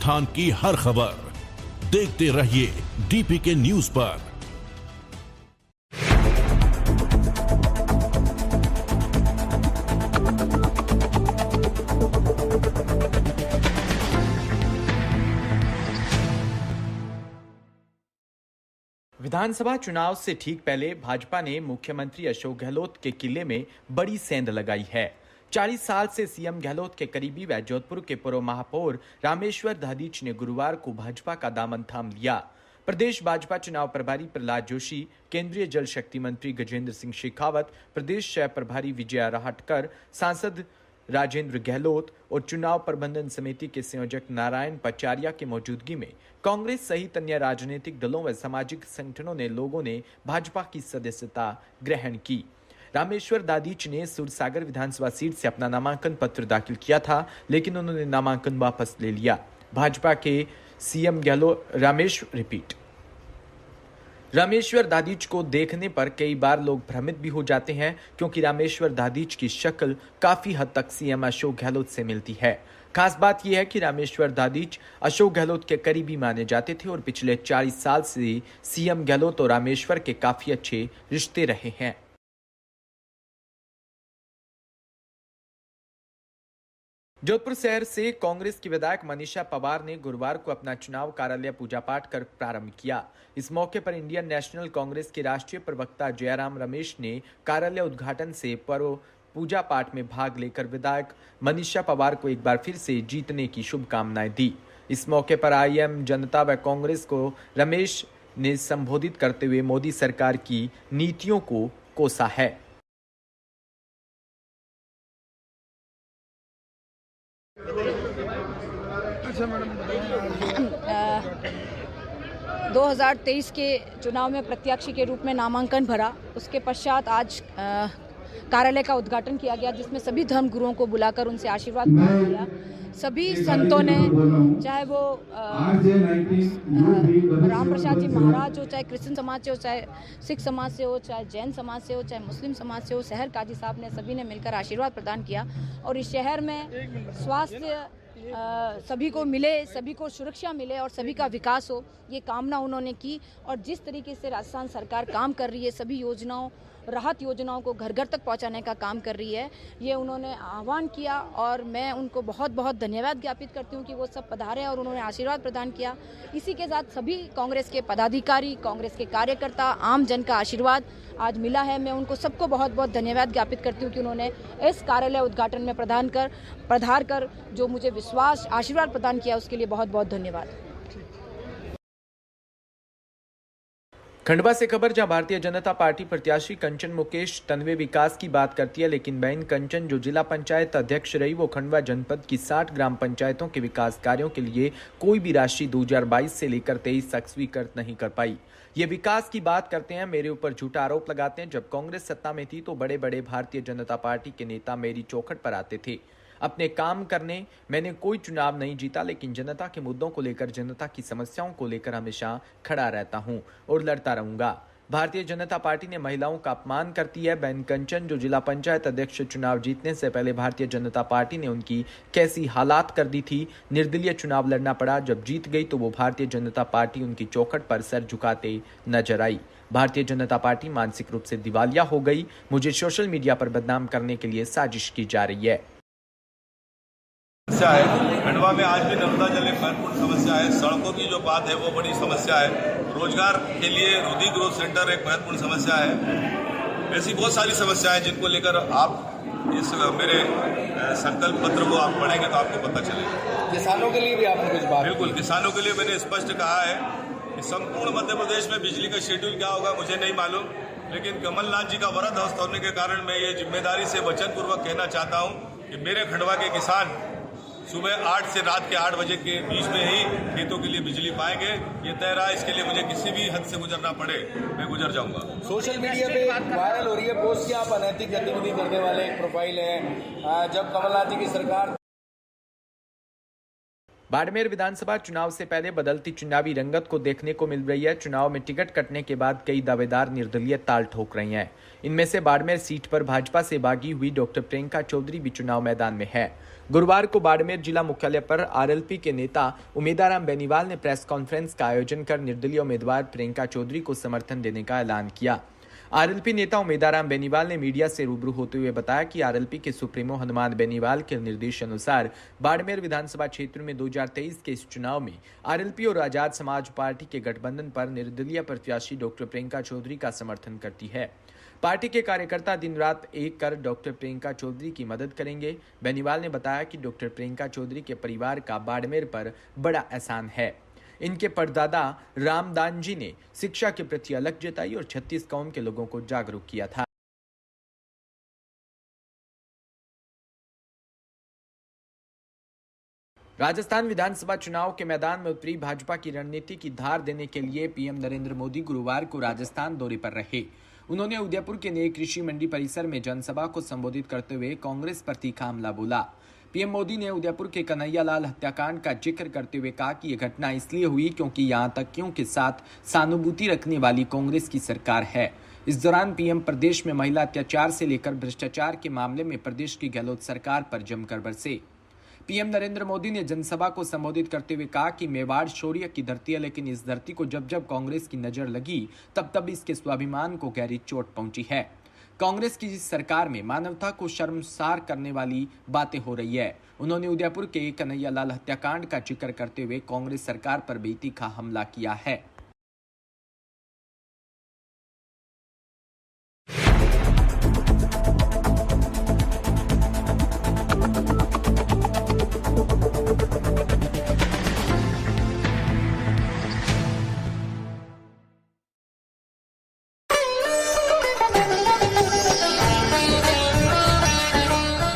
राजस्थान की हर खबर देखते रहिए डीपीके न्यूज पर। विधानसभा चुनाव से ठीक पहले भाजपा ने मुख्यमंत्री अशोक गहलोत के किले में बड़ी सेंध लगाई है। 40 साल से सीएम गहलोत के करीबी व जोधपुर के पूर्व महापौर रामेश्वर दहदीच ने गुरुवार को भाजपा का दामन थाम लिया। प्रदेश भाजपा चुनाव प्रभारी प्रहलाद जोशी, केंद्रीय जल शक्ति मंत्री गजेंद्र सिंह शेखावत, प्रदेश सह प्रभारी विजया राहटकर, सांसद राजेंद्र गहलोत और चुनाव प्रबंधन समिति के संयोजक नारायण पचारिया की मौजूदगी में कांग्रेस सहित अन्य राजनीतिक दलों व सामाजिक संगठनों ने लोगों ने भाजपा की सदस्यता ग्रहण की। रामेश्वर दादीच ने सूरसागर विधानसभा सीट से अपना नामांकन पत्र दाखिल किया था, लेकिन उन्होंने नामांकन वापस ले लिया। भाजपा के सीएम गहलोत रामेश्वर दादीच को देखने पर कई बार लोग भ्रमित भी हो जाते हैं, क्योंकि रामेश्वर दादीच की शक्ल काफी हद तक सीएम अशोक गहलोत से मिलती है। खास बात यह है कि रामेश्वर दादीच अशोक गहलोत के करीबी माने जाते थे और पिछले 40 साल से सीएम गहलोत और रामेश्वर के काफी अच्छे रिश्ते रहे हैं। जोधपुर शहर से कांग्रेस की विधायक मनीषा पवार ने गुरुवार को अपना चुनाव कार्यालय पूजा पाठ कर प्रारंभ किया। इस मौके पर इंडियन नेशनल कांग्रेस के राष्ट्रीय प्रवक्ता जयराम रमेश ने कार्यालय उद्घाटन से पूर्व पूजा पाठ में भाग लेकर विधायक मनीषा पवार को एक बार फिर से जीतने की शुभकामनाएं दी। इस मौके पर आईएम जनता व कांग्रेस को रमेश ने संबोधित करते हुए मोदी सरकार की नीतियों को कोसा है। 2023 के चुनाव में प्रत्याशी के रूप में नामांकन भरा। उसके पश्चात आज कार्यालय का उद्घाटन किया गया, जिसमें सभी धर्म गुरुओं को बुलाकर उनसे आशीर्वाद प्राप्त किया। सभी संतों ने, चाहे वो राम प्रसाद जी महाराज हो, चाहे क्रिश्चियन समाज से हो, चाहे सिख समाज से हो, चाहे जैन समाज से हो, चाहे मुस्लिम समाज से हो, शहर काजी साहब ने सभी ने मिलकर आशीर्वाद प्रदान किया। और इस शहर में स्वास्थ्य सभी को मिले, सभी को सुरक्षा मिले और सभी का विकास हो, ये कामना उन्होंने की। और जिस तरीके से राजस्थान सरकार काम कर रही है, सभी योजनाओं, राहत योजनाओं को घर घर तक पहुंचाने का काम कर रही है, ये उन्होंने आह्वान किया। और मैं उनको बहुत बहुत धन्यवाद ज्ञापित करती हूँ कि वो सब पधारे और उन्होंने आशीर्वाद प्रदान किया। इसी के साथ सभी कांग्रेस के पदाधिकारी, कांग्रेस के कार्यकर्ता, आम जन का आशीर्वाद आज मिला है। मैं उनको सबको बहुत बहुत धन्यवाद ज्ञापित करती हूँ कि उन्होंने इस कार्यालय उद्घाटन में पधार कर जो मुझे विश्वास, आशीर्वाद प्रदान किया, उसके लिए बहुत बहुत धन्यवाद। खंडवा से खबर, जहां भारतीय जनता पार्टी प्रत्याशी कंचन मुकेश तन्वे विकास की बात करती है, लेकिन बहन कंचन जो जिला पंचायत अध्यक्ष रही, वो खंडवा जनपद की 60 ग्राम पंचायतों के विकास कार्यों के लिए कोई भी राशि 2022 से लेकर 23 तक स्वीकृत नहीं कर पाई। ये विकास की बात करते हैं, मेरे ऊपर झूठा आरोप लगाते हैं। जब कांग्रेस सत्ता में थी तो बड़े बड़े भारतीय जनता पार्टी के नेता मेरी चौखट पर आते थे अपने काम करने। मैंने कोई चुनाव नहीं जीता, लेकिन जनता के मुद्दों को लेकर, जनता की समस्याओं को लेकर हमेशा खड़ा रहता हूं और लड़ता रहूंगा। भारतीय जनता पार्टी ने महिलाओं का अपमान करती है। बहन कंचन जो जिला पंचायत अध्यक्ष चुनाव जीतने से पहले भारतीय जनता पार्टी ने उनकी कैसी हालात कर दी थी। निर्दलीय चुनाव लड़ना पड़ा, जब जीत गई तो वो भारतीय जनता पार्टी उनकी चौखट पर सर झुकाते नजर आई। भारतीय जनता पार्टी मानसिक रूप से दिवालिया हो गई। मुझे सोशल मीडिया पर बदनाम करने के लिए साजिश की जा रही है। समस्या है खंडवा में, आज भी नर्मदा जल एक महत्वपूर्ण समस्या है। सड़कों की जो बात है वो बड़ी समस्या है। रोजगार के लिए रुधि ग्रोथ सेंटर एक महत्वपूर्ण समस्या है। ऐसी बहुत सारी समस्याएं जिनको लेकर आप इस मेरे संकल्प पत्र को आप पढ़ेंगे तो आपको पता चलेगा। किसानों के लिए भी आपने कुछ बात? बिल्कुल, किसानों के लिए मैंने स्पष्ट कहा है कि संपूर्ण मध्य प्रदेश में बिजली का शेड्यूल क्या होगा मुझे नहीं मालूम, लेकिन कमलनाथ जी का वरद हस्त होने के कारण मैं ये जिम्मेदारी से वचनपूर्वक कहना चाहता हूँ कि मेरे खंडवा के किसान सुबह 8 से रात के 8 बजे के बीच में ही खेतों के लिए बिजली पाएंगे। ये तय रहा, इसके लिए मुझे किसी भी हद से गुजरना पड़े मैं गुजर जाऊंगा। सोशल मीडिया पे वायरल हो रही है पोस्ट कि आप अनैतिक गतिविधि करने वाले एक प्रोफाइल है। जब कमलनाथ जी की सरकार बाड़मेर विधानसभा चुनाव से पहले बदलती चुनावी रंगत को देखने को मिल रही है। चुनाव में टिकट कटने के बाद कई दावेदार निर्दलीय ताल ठोक रहे हैं। इनमें से बाड़मेर सीट पर भाजपा से बागी हुई डॉक्टर प्रियंका चौधरी भी चुनाव मैदान में है। गुरुवार को बाड़मेर जिला मुख्यालय पर आरएलपी के नेता उमेदाराम बेनीवाल ने प्रेस कॉन्फ्रेंस का आयोजन कर निर्दलीय उम्मीदवार प्रियंका चौधरी को समर्थन देने का ऐलान किया। आरएलपी नेता उमेदाराम बेनीवाल ने मीडिया से रूबरू होते हुए बताया कि आरएलपी के सुप्रीमो हनुमान बेनीवाल के निर्देश अनुसार बाड़मेर विधानसभा क्षेत्र में 2023 के इस चुनाव में आरएलपी और आजाद समाज पार्टी के गठबंधन पर निर्दलीय प्रत्याशी डॉक्टर प्रियंका चौधरी का समर्थन करती है। पार्टी के कार्यकर्ता दिन रात एक कर डॉक्टर प्रियंका चौधरी की मदद करेंगे। बेनीवाल ने बताया कि डॉक्टर प्रियंका चौधरी के परिवार का बाड़मेर पर बड़ा एहसान है। इनके परदादा रामदान जी ने शिक्षा के प्रति अलग जताई और 36 कौम के लोगों को जागरूक किया था। राजस्थान विधानसभा चुनाव के मैदान में उतरी भाजपा की रणनीति की धार देने के लिए पीएम नरेंद्र मोदी गुरुवार को राजस्थान दौरे पर रहे। उन्होंने उदयपुर के नए कृषि मंडी परिसर में जनसभा को संबोधित करते हुए कांग्रेस पर तीखा हमला बोला। पीएम मोदी ने उदयपुर के कन्हैयालाल हत्याकांड का जिक्र करते हुए कहा कि यह घटना इसलिए हुई क्योंकि यहां तकियों के साथ सहानुभूति रखने वाली कांग्रेस की सरकार है। इस दौरान पीएम प्रदेश में महिला अत्याचार से लेकर भ्रष्टाचार के मामले में प्रदेश की गहलोत सरकार पर जमकर बरसे। पीएम नरेंद्र मोदी ने जनसभा को संबोधित करते हुए कहा कि मेवाड़ शौर्य की धरती है, लेकिन इस धरती को जब जब कांग्रेस की नजर लगी तब इसके स्वाभिमान को गहरी चोट पहुंची है। कांग्रेस की सरकार में मानवता को शर्मसार करने वाली बातें हो रही है। उन्होंने उदयपुर के कन्हैयालाल हत्याकांड का जिक्र करते हुए कांग्रेस सरकार पर भी तीखा हमला किया है।